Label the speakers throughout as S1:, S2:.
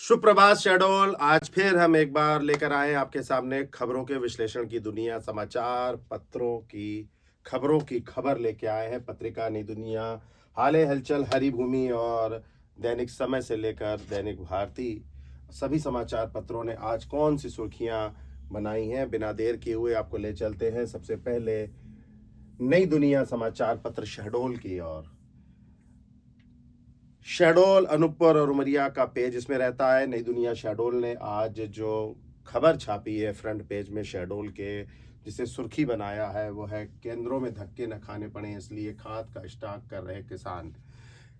S1: सुप्रभात शहडोल। आज फिर हम एक बार लेकर आए आपके सामने खबरों के विश्लेषण की दुनिया, समाचार पत्रों की खबरों की खबर लेके आए हैं। पत्रिका नई दुनिया, हाले हलचल, हरी भूमि और दैनिक समय से लेकर दैनिक भारती, सभी समाचार पत्रों ने आज कौन सी सुर्खियां बनाई हैं, बिना देर किए हुए आपको ले चलते हैं सबसे पहले नई दुनिया समाचार पत्र शहडोल की ओर। शहडोल, अनूपपुर और उमरिया का पेज इसमें रहता है। नई दुनिया शहडोल ने आज जो खबर छापी है फ्रंट पेज में शहडोल के, जिसे सुर्खी बनाया है, वो है केंद्रों में धक्के न खाने पड़े इसलिए खाद का स्टॉक कर रहे किसान।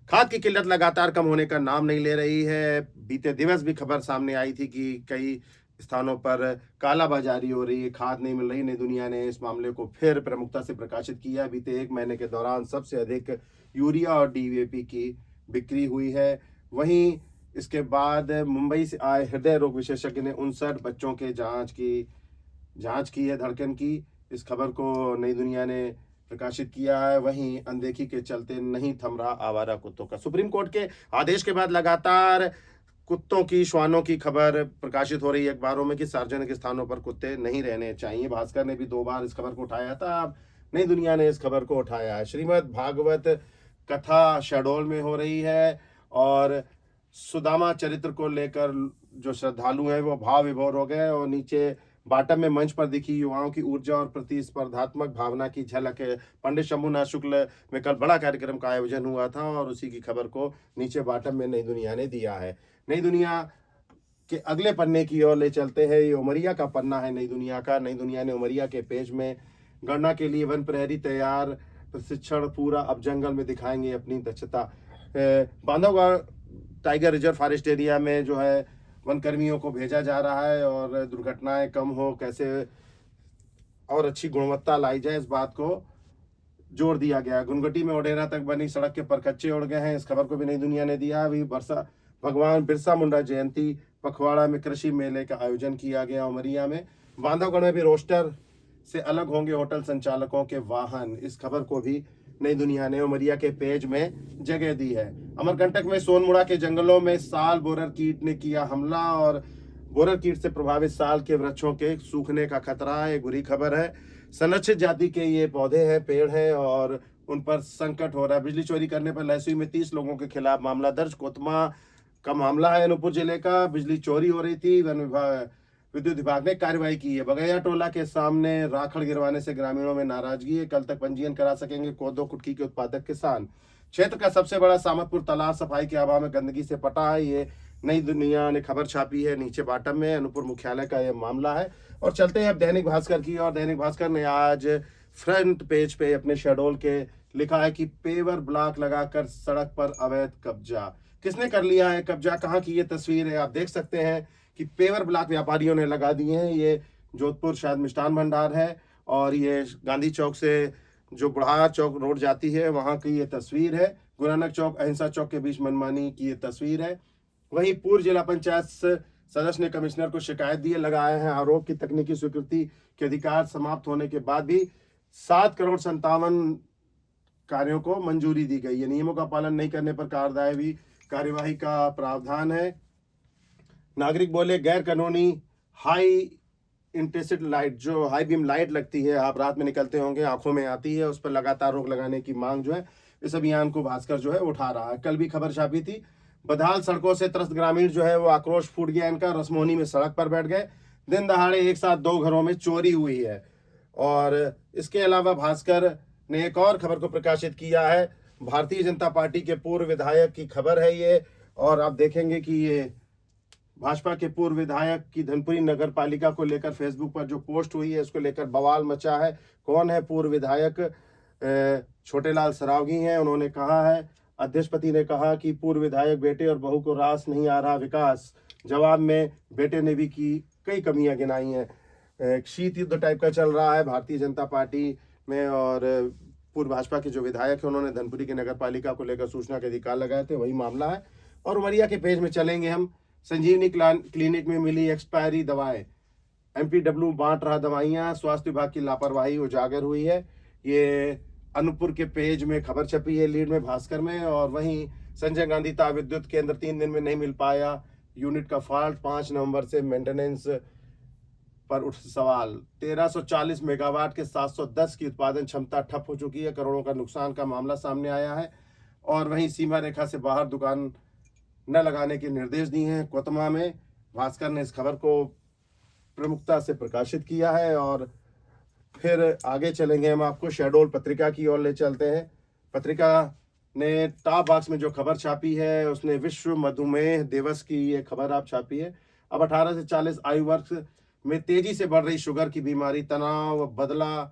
S1: खाद की किल्लत लगातार कम होने का नाम नहीं ले रही है। बीते दिवस भी खबर सामने आई थी कि कई स्थानों पर कालाबाजारी हो रही है, खाद नहीं मिल रही। नई दुनिया ने इस मामले को फिर प्रमुखता से प्रकाशित किया। बीते एक महीने के दौरान सबसे अधिक यूरिया और डीएपी की बिक्री हुई है। वहीं इसके बाद मुंबई से आए हृदय रोग विशेषज्ञ ने 59 बच्चों के जांच की है धड़कन की। इस खबर को नई दुनिया ने प्रकाशित किया है। वहीं अनदेखी के चलते नहीं थम रहा आवारा कुत्तों का। सुप्रीम कोर्ट के आदेश के बाद लगातार कुत्तों की, श्वानों की खबर प्रकाशित हो रही है अखबारों में कि सार्वजनिक स्थानों पर कुत्ते नहीं रहने चाहिए। भास्कर ने भी 2 बार इस खबर को उठाया था, अब नई दुनिया ने इस खबर को उठाया है। श्रीमद् भागवत कथा शहडोल में हो रही है और सुदामा चरित्र को लेकर जो श्रद्धालु हैं वो भाव विभोर हो गए और नीचे बाटम में मंच पर दिखी युवाओं की ऊर्जा और प्रतिस्पर्धात्मक भावना की झलक है। पंडित शंभुनाथ शुक्ल में कल बड़ा कार्यक्रम का आयोजन हुआ था और उसी की खबर को नीचे बाटम में नई दुनिया ने दिया है। नई दुनिया के अगले पन्ने की ओर ले चलते हैं। ये उमरिया का पन्ना है नई दुनिया का। नई दुनिया ने उमरिया के पेज में गणना के लिए वन प्रहरी तैयार, प्रशिक्षण पूरा, अब जंगल में दिखाएंगे अपनी दक्षता। Bandhavgarh tiger reserve forest area में जो है वन कर्मियों को भेजा जा रहा है और दुर्घटनाएं कम हो, कैसे और अच्छी गुणवत्ता लाई जाए, इस बात को जोर दिया गया। गुनगटी में ओडेरा तक बनी सड़क के परखच्चे उड़ गए हैं, इस खबर को भी नई दुनिया ने दिया। अभी भगवान बिरसा मुंडा जयंती पखवाड़ा में कृषि मेले का आयोजन किया गया उमरिया में। बांधवगढ़ में भी रोस्टर से अलग होंगे होटल संचालकों के वाहन, इस खबर को भी नई दुनिया ने उमरिया के पेज में जगह दी है। अमरकंटक में सोनमुड़ा के जंगलों में साल बोरर कीट ने किया हमला और बोरर कीट से प्रभावित साल के वृक्षों के सूखने का खतरा है, बुरी खबर है। संरक्षित जाति के ये पौधे हैं, पेड़ हैं और उन पर संकट हो रहा है। बिजली चोरी करने पर लहसुई में 30 लोगों के खिलाफ मामला दर्ज। कोतमा का मामला है, अनूपपुर जिले का। बिजली चोरी हो रही थी, विद्युत विभाग ने कार्रवाई की है। बगैया टोला के सामने राखड़ गिरवाने से ग्रामीणों में नाराजगी है, कल तक पंजीयन करा सकेंगे कोदो कुटकी के उत्पादक किसान। क्षेत्र का सबसे बड़ा सामतपुर तालाब सफाई के अभाव में गंदगी से पटा है, ये नई दुनिया ने खबर छापी है नीचे बाटम में। अनूपपुर मुख्यालय का यह मामला है। और चलते हैं अब दैनिक भास्कर की और दैनिक भास्कर ने आज फ्रंट पेज पे अपने शहडोल के लिखा है कि पेवर ब्लॉक लगाकर सड़क पर अवैध कब्जा। किसने कर लिया है कब्जा, कहाँ की ये तस्वीर है, आप देख सकते हैं कि पेवर ब्लॉक व्यापारियों ने लगा दिए हैं। ये जोधपुर शायद मिष्ठान भंडार है और ये गांधी चौक से जो बुढ़ार चौक रोड जाती है वहां की ये तस्वीर है। गुरु नानक चौक, अहिंसा चौक के बीच मनमानी की ये तस्वीर है। वहीं पूर्व जिला पंचायत सदस्य ने कमिश्नर को शिकायत दी है, लगाए हैं आरोप की तकनीकी स्वीकृति के अधिकार समाप्त होने के बाद भी 7,57 करोड़ कार्यों को मंजूरी दी गई है। नियमों का पालन नहीं करने पर कार्यवाही का प्रावधान है। नागरिक बोले गैर कानूनी हाई इंटेंसिटी लाइट, जो हाई बीम लाइट लगती है, आप रात में निकलते होंगे, आंखों में आती है, उस पर लगातार रोक लगाने की मांग जो है, इस अभियान को भास्कर जो है उठा रहा है। कल भी खबर छापी थी, बदहाल सड़कों से त्रस्त ग्रामीण जो है वो आक्रोश फूट गया इनका, रसमोहनी में सड़क पर बैठ गए। दिन दहाड़े एक साथ 2 घरों में चोरी हुई है। और इसके अलावा भास्कर ने एक और खबर को प्रकाशित किया है, भारतीय जनता पार्टी के पूर्व विधायक की खबर है ये। और आप देखेंगे कि ये भाजपा के पूर्व विधायक की धनपुरी नगर पालिका को लेकर फेसबुक पर जो पोस्ट हुई है उसको लेकर बवाल मचा है। कौन है पूर्व विधायक? छोटेलाल सरावगी हैं। उन्होंने कहा है, अध्यक्षपति ने कहा कि पूर्व विधायक बेटे और बहू को रास नहीं आ रहा विकास। जवाब में बेटे ने भी की कई कमियां गिनाई हैं। शीत युद्ध टाइप का चल रहा है भारतीय जनता पार्टी में और पूर्व भाजपा के जो विधायक है उन्होंने धनपुरी की नगर पालिका को लेकर सूचना के अधिकार लगाए थे, वही मामला है। और उमरिया के पेज में चलेंगे हम। संजीवनी क्लिनिक में मिली एक्सपायरी दवाएं, एमपीडब्ल्यू बांट रहा दवाइयां, स्वास्थ्य विभाग की लापरवाही उजागर हुई है। ये अनूपपुर के पेज में खबर छपी है लीड में भास्कर में। और वहीं संजय गांधी ताप विद्युत केंद्र 3 दिन में नहीं मिल पाया, यूनिट का फॉल्ट, 5 नवंबर से मेंटेनेंस पर उठ सवाल। 1340 मेगावाट के 710 की उत्पादन क्षमता ठप हो चुकी है। करोड़ों का नुकसान का मामला सामने आया है। और वहीं सीमा रेखा से बाहर दुकान न लगाने के निर्देश दिए हैं। कोतमा में भास्कर ने इस खबर को प्रमुखता से प्रकाशित किया है। और फिर आगे चलेंगे, हम आपको शहडोल पत्रिका की ओर ले चलते हैं। पत्रिका ने टॉप बॉक्स में जो खबर छापी है, उसने विश्व मधुमेह दिवस की ये खबर आप छापी है। अब 18 से 40 आयु वर्ग में तेजी से बढ़ रही शुगर की बीमारी, तनाव, बदला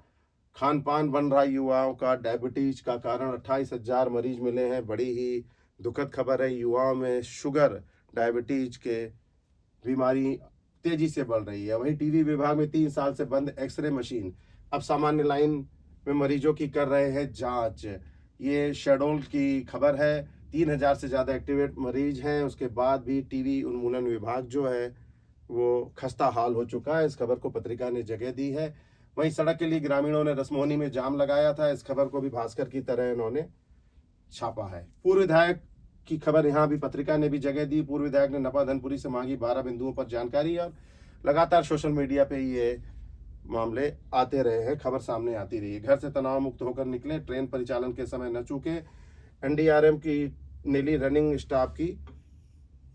S1: खान पान बन रहा युवाओं का डायबिटीज का कारण। 28,000 मरीज मिले हैं। बड़ी ही दुखद खबर है। युवाओं में शुगर डायबिटीज के बीमारी तेजी से बढ़ रही है। वहीं टीवी विभाग में 3 साल से बंद एक्सरे मशीन अब सामान्य लाइन में मरीजों की कर रहे हैं जांच। ये शहडोल की खबर है। 3,000 से ज़्यादा एक्टिवेट मरीज हैं, उसके बाद भी टीवी उन्मूलन विभाग जो है वो खस्ता हाल हो चुका है। इस खबर को पत्रिका ने जगह दी है। वहीं सड़क के लिए ग्रामीणों ने रसमोहनी में जाम लगाया था। इस खबर को भी भास्कर की तरह इन्होंने छापा है। पूर्व विधायक की खबर यहाँ भी पत्रिका ने भी जगह दी। पूर्व विधायक ने नपा धनपुरी से मांगी 12 बिंदुओं पर जानकारी। और लगातार सोशल मीडिया पे ये मामले आते रहे हैं, खबर सामने आती रही है। घर से तनाव मुक्त होकर निकले, ट्रेन परिचालन के समय न चूके। एनडीआरएम की नीली रनिंग स्टाफ की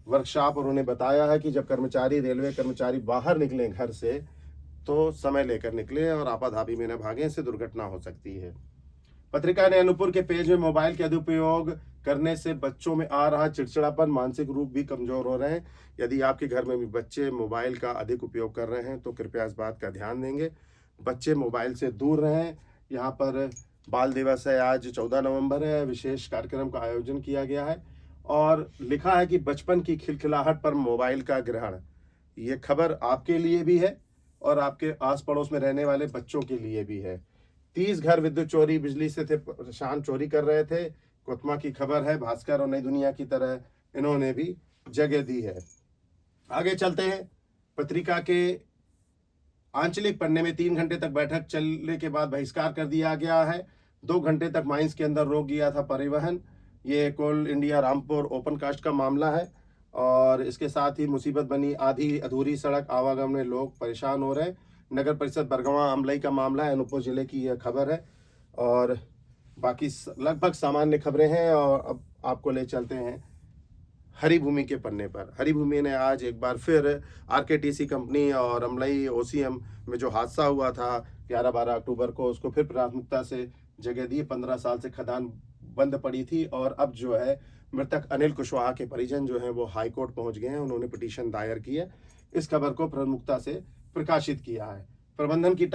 S1: वर्कशॉप, और उन्होंने बताया है कि जब कर्मचारी, रेलवे कर्मचारी बाहर निकले घर से तो समय लेकर निकले और आपाधापी में न भागे, इससे दुर्घटना हो सकती है। पत्रिका ने अनूपपुर के पेज में मोबाइल के दुरुपयोग करने से बच्चों में आ रहा चिड़चिड़ापन, मानसिक रूप भी कमजोर हो रहे हैं। यदि आपके घर में भी बच्चे मोबाइल का अधिक उपयोग कर रहे हैं तो कृपया इस बात का ध्यान देंगे, बच्चे मोबाइल से दूर रहें। यहाँ पर बाल दिवस है, आज 14 नवंबर है, विशेष कार्यक्रम का आयोजन किया गया है। और लिखा है कि बचपन की खिलखिलाहट पर मोबाइल का ग्रहण। ये खबर आपके लिए भी है और आपके आस पड़ोस में रहने वाले बच्चों के लिए भी है। 30 घर विद्युत चोरी, बिजली से थे परेशान, चोरी कर रहे थे। कोतमा की खबर है। भास्कर और नई दुनिया की तरह इन्होंने भी जगह दी है। आगे चलते हैं। पत्रिका के आंचलिक पन्ने में 3 घंटे तक बैठक चलने के बाद बहिष्कार कर दिया गया है। 2 घंटे तक माइंस के अंदर रोक दिया था परिवहन। ये कोल इंडिया रामपुर ओपन कास्ट का मामला है। और इसके साथ ही मुसीबत बनी आधी अधूरी सड़क, आवागमन में लोग परेशान हो रहे हैं। नगर परिषद बरगवां अमलई का मामला है, अनूपपुर जिले की यह खबर है। और बाकी लगभग सामान्य खबरें हैं। और अब आपको ले चलते हैं हरिभूमि के पन्ने पर। हरिभूमि ने आज एक बार फिर आरकेटीसी कंपनी और अमलई ओसीएम में जो हादसा हुआ था 11-12 अक्टूबर को, उसको फिर प्राथमिकता से जगह दी। 15 साल से खदान बंद पड़ी थी और अब जो है मृतक अनिल कुशवाहा के परिजन जो हैं वो हाईकोर्ट पहुंच गए हैं। उन्होंने पिटीशन दायर की है। इस खबर को प्रमुखता से प्रकाशित किया है। प्रबंधन की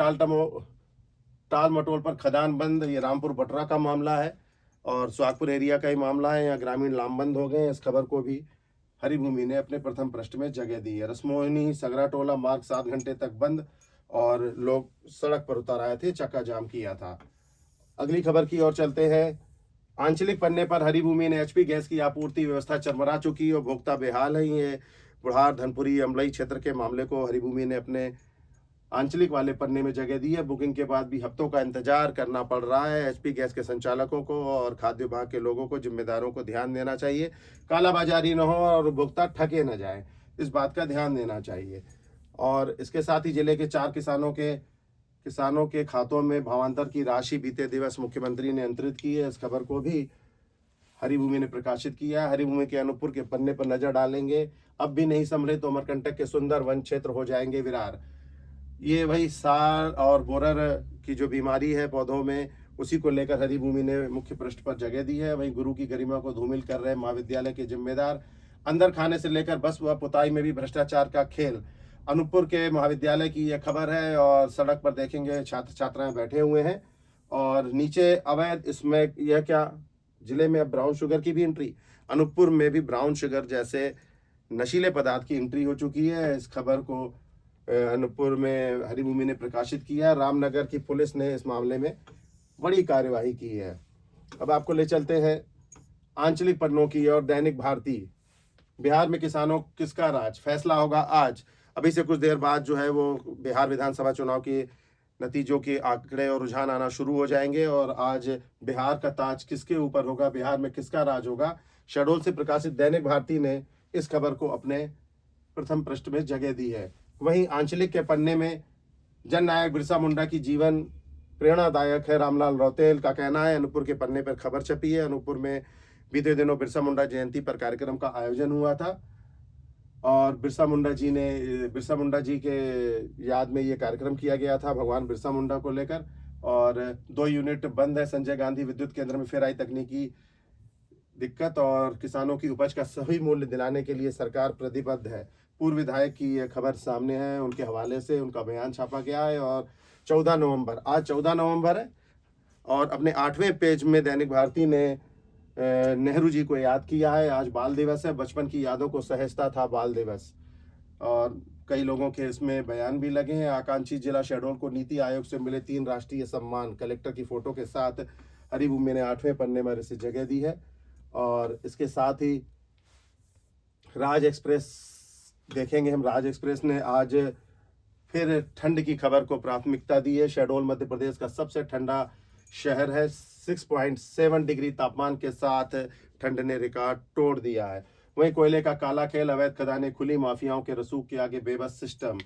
S1: टाल मटोल पर खदान बंद, ये रामपुर बटरा का मामला है और सुहागपुर एरिया का ही मामला है। यहाँ ग्रामीण लामबंद हो गए। इस खबर को भी हरिभूमि ने अपने प्रथम पृष्ठ में जगह दी है। रसमोहनी सगरा टोला मार्ग 7 घंटे तक बंद और लोग सड़क पर उतर आए थे, चक्का जाम किया था। अगली खबर की ओर चलते हैं। आंचलिक पन्ने पर हरिभूमि ने एचपी गैस की आपूर्ति व्यवस्था चरमरा चुकी और भोक्ता बेहाल है। ये बुढ़ार, धनपुरी, अमलई क्षेत्र के मामले को हरिभूमि ने अपने आंचलिक वाले पन्ने में जगह दी है। बुकिंग के बाद भी हफ्तों का इंतजार करना पड़ रहा है। एचपी गैस के संचालकों को और खाद्य विभाग के लोगों को, जिम्मेदारों को ध्यान देना चाहिए, कालाबाजारी न हो और उपभोक्ता ठगे न जाए, इस बात का ध्यान देना चाहिए। और इसके साथ ही जिले के 4 किसानों के खातों में भावांतर की राशि बीते दिवस मुख्यमंत्री ने अंतरित की है। इस खबर को भी हरिभूमि ने प्रकाशित किया है। हरिभूमि के अनूपपुर के पन्ने पर नजर डालेंगे। अब भी नहीं संभले तो अमरकंटक के सुंदर वन क्षेत्र हो जाएंगे विरार। ये वही सार और बोरर की जो बीमारी है पौधों में, उसी को लेकर हरिभूमि ने मुख्य पृष्ठ पर जगह दी है। वहीं गुरु की गरिमा को धूमिल कर रहे महाविद्यालय के जिम्मेदार, अंदर खाने से लेकर बस व पुताई में भी भ्रष्टाचार का खेल। अनूपपुर के महाविद्यालय की यह खबर है। और सड़क पर देखेंगे छात्र छात्राएं बैठे हुए हैं और नीचे अवैध, इसमें यह क्या, जिले में अब ब्राउन शुगर की भी एंट्री। अनूपपुर में भी ब्राउन शुगर जैसे नशीले पदार्थ की एंट्री हो चुकी है। इस खबर को अनूपपुर में हरिभूमि ने प्रकाशित किया। रामनगर की पुलिस ने इस मामले में बड़ी कार्यवाही की है। अब आपको ले चलते हैं आंचलिक पन्नों की और दैनिक भारती। बिहार में किसानों किसका राज, फैसला होगा आज। अभी से कुछ देर बाद जो है वो बिहार विधानसभा चुनाव के नतीजों के आंकड़े और रुझान आना शुरू हो जाएंगे। और आज बिहार का ताज किसके ऊपर होगा, बिहार में किसका राज होगा। शहडोल से प्रकाशित दैनिक भारती ने इस खबर को अपने प्रथम पृष्ठ में जगह दी है। वहीं आंचलिक के पन्ने में जन नायक बिरसा मुंडा की जीवन प्रेरणादायक है। रामलाल रौतेल का कहना है, अनूपपुर के पन्ने पर खबर छपी है। अनूपपुर में बीते दिनों बिरसा मुंडा जयंती पर कार्यक्रम का आयोजन हुआ था और बिरसा मुंडा जी के याद में ये कार्यक्रम किया गया था भगवान बिरसा मुंडा को लेकर। और 2 यूनिट बंद है संजय गांधी विद्युत केंद्र में, फिर आई तकनीकी दिक्कत और किसानों की उपज का सही मूल्य दिलाने के लिए सरकार प्रतिबद्ध है। पूर्व विधायक की यह खबर सामने है, उनके हवाले से उनका बयान छापा गया है। और 14 नवंबर, आज 14 नवंबर है और अपने 8वें पेज में दैनिक भारती ने नेहरू जी को याद किया है। आज बाल दिवस है, बचपन की यादों को सहेजता था बाल दिवस। और कई लोगों के इसमें बयान भी लगे हैं। आकांक्षी जिला शहडोल को नीति आयोग से मिले 3 राष्ट्रीय सम्मान, कलेक्टर की फोटो के साथ हरिभूमि ने 8वें पन्ने में इसे जगह दी है। और इसके साथ ही राज एक्सप्रेस देखेंगे हम। राज एक्सप्रेस ने आज फिर ठंड की खबर को प्राथमिकता दी है। शहडोल मध्य प्रदेश का सबसे ठंडा शहर है। 6.7 डिग्री तापमान के साथ ठंड ने रिकॉर्ड तोड़ दिया है। वहीं कोयले का काला खेल, अवैध खदानें खुली, माफियाओं के रसूख के आगे बेबस सिस्टम।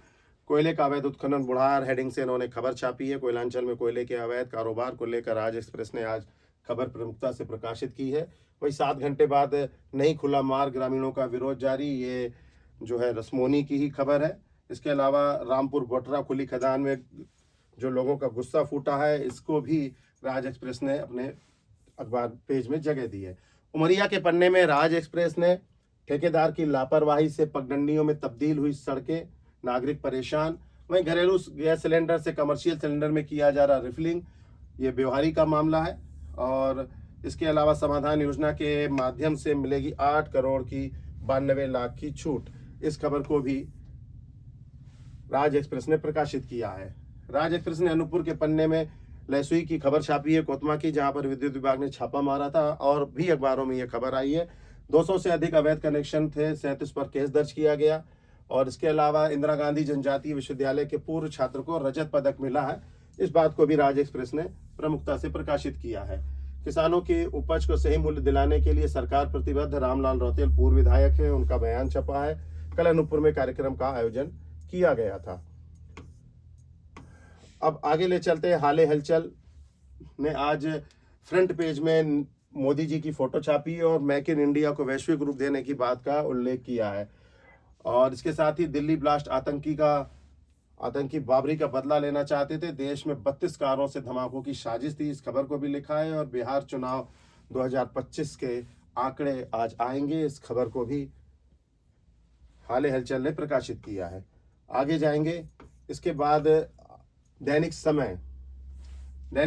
S1: कोयले का अवैध उत्खनन बुढ़ार हेडिंग से इन्होंने खबर छापी है। कोयलांचल में कोयले के अवैध कारोबार को लेकर राज एक्सप्रेस ने आज खबर प्रमुखता से प्रकाशित की है। वही 7 घंटे बाद नहीं खुला मार्ग, ग्रामीणों का विरोध जारी, ये जो है रसमोनी की ही खबर है। इसके अलावा रामपुर बोटरा खुली खदान में जो लोगों का गुस्सा फूटा है, इसको भी राज एक्सप्रेस ने अपने अखबार पेज में जगह दी है। उमरिया के पन्ने में राज एक्सप्रेस ने ठेकेदार की लापरवाही से पगडंडियों में तब्दील हुई सड़कें, नागरिक परेशान। वहीं घरेलू गैस सिलेंडर से कमर्शियल सिलेंडर में किया जा रहा रिफिलिंग, ये व्यवहारी का मामला है। और इसके अलावा समाधान योजना के माध्यम से मिलेगी 8 करोड़ की 92 लाख की छूट। इस खबर को भी राज एक्सप्रेस ने प्रकाशित किया है। राज एक्सप्रेस ने अनूपपुर के पन्ने में लहसुई की खबर छापी है, कोतमा की, जहां पर विद्युत विभाग ने छापा मारा था। और भी अखबारों में यह खबर आई है 200 से अधिक अवैध कनेक्शन थे, 37 पर केस दर्ज किया गया। और इसके अलावा इंदिरा गांधी जनजातीय विश्वविद्यालय के पूर्व छात्र को रजत पदक मिला है। इस बात को भी राज एक्सप्रेस ने प्रमुखता से प्रकाशित किया है। किसानों की उपज को सही मूल्य दिलाने के लिए सरकार प्रतिबद्ध, रामलाल रौतेल पूर्व विधायक है, उनका बयान छपा है। कल अनूपपुर में कार्यक्रम का आयोजन किया गया था। अब आगे ले चलते हैं। हाले हलचल ने आज फ्रंट पेज में मोदी जी की फोटो छापी है और मेक इन इंडिया को वैश्विक रूप देने की बात का उल्लेख किया है। और इसके साथ ही दिल्ली ब्लास्ट आतंकी बाबरी का बदला लेना चाहते थे, देश में 32 कारों से धमाकों की साजिश थी, इस खबर को भी लिखा है। और बिहार चुनाव 2025 के आंकड़े आज आएंगे, इस खबर को भी हाले हलचल ने प्रकाशित किया है। आगे जाएंगे। इसके बाद दैनिक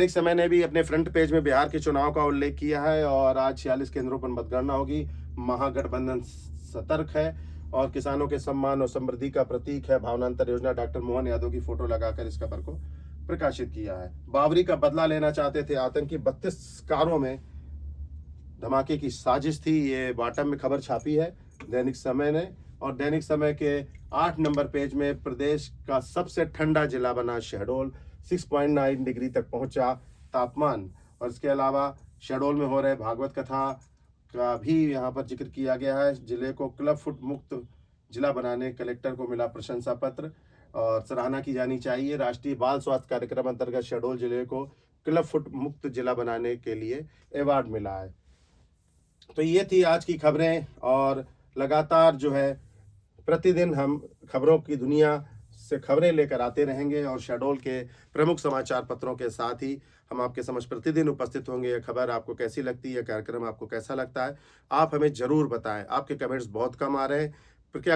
S1: समय ने भी अपने फ्रंट पेज में बिहार के चुनाव का उल्लेख किया है। और आज 46 केंद्रों पर मतगणना होगी। महागठबंधन सतर्क है और किसानों के सम्मान और समृद्धि का प्रतीक है भावनांतर योजना। डॉक्टर मोहन यादव की फोटो लगाकर इस खबर को प्रकाशित किया है। बाबरी का बदला लेना चाहते थे आतंकी, 32 कारों में धमाके की साजिश थी, ये बॉटम में खबर छापी है दैनिक समय ने। और दैनिक समय के 8 नंबर पेज में प्रदेश का सबसे ठंडा जिला बना शहडोल, 6.9 डिग्री तक पहुंचा तापमान। और इसके अलावा शहडोल में हो रहे भागवत कथा का भी यहाँ पर जिक्र किया गया है। जिले को क्लब फुट मुक्त जिला बनाने कलेक्टर को मिला प्रशंसा पत्र और सराहना की जानी चाहिए। राष्ट्रीय बाल स्वास्थ्य कार्यक्रम अंतर्गत शहडोल जिले को क्लब फुट मुक्त जिला बनाने के लिए अवार्ड मिला है। तो ये थी आज की खबरें और लगातार जो है प्रतिदिन हम खबरों की दुनिया से खबरें लेकर आते रहेंगे और शहडोल के प्रमुख समाचार पत्रों के साथ ही हम आपके समक्ष प्रतिदिन उपस्थित होंगे। यह खबर आपको कैसी लगती है, कार्यक्रम आपको कैसा लगता है, आप हमें ज़रूर बताएं। आपके कमेंट्स बहुत कम आ रहे हैं, कृपया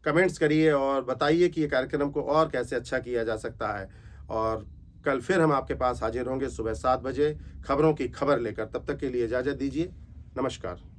S1: कमेंट्स करिए और बताइए कि ये कार्यक्रम को और कैसे अच्छा किया जा सकता है। और कल फिर हम आपके पास हाजिर होंगे सुबह 7 बजे खबरों की खबर लेकर। तब तक के लिए इजाज़त दीजिए। नमस्कार।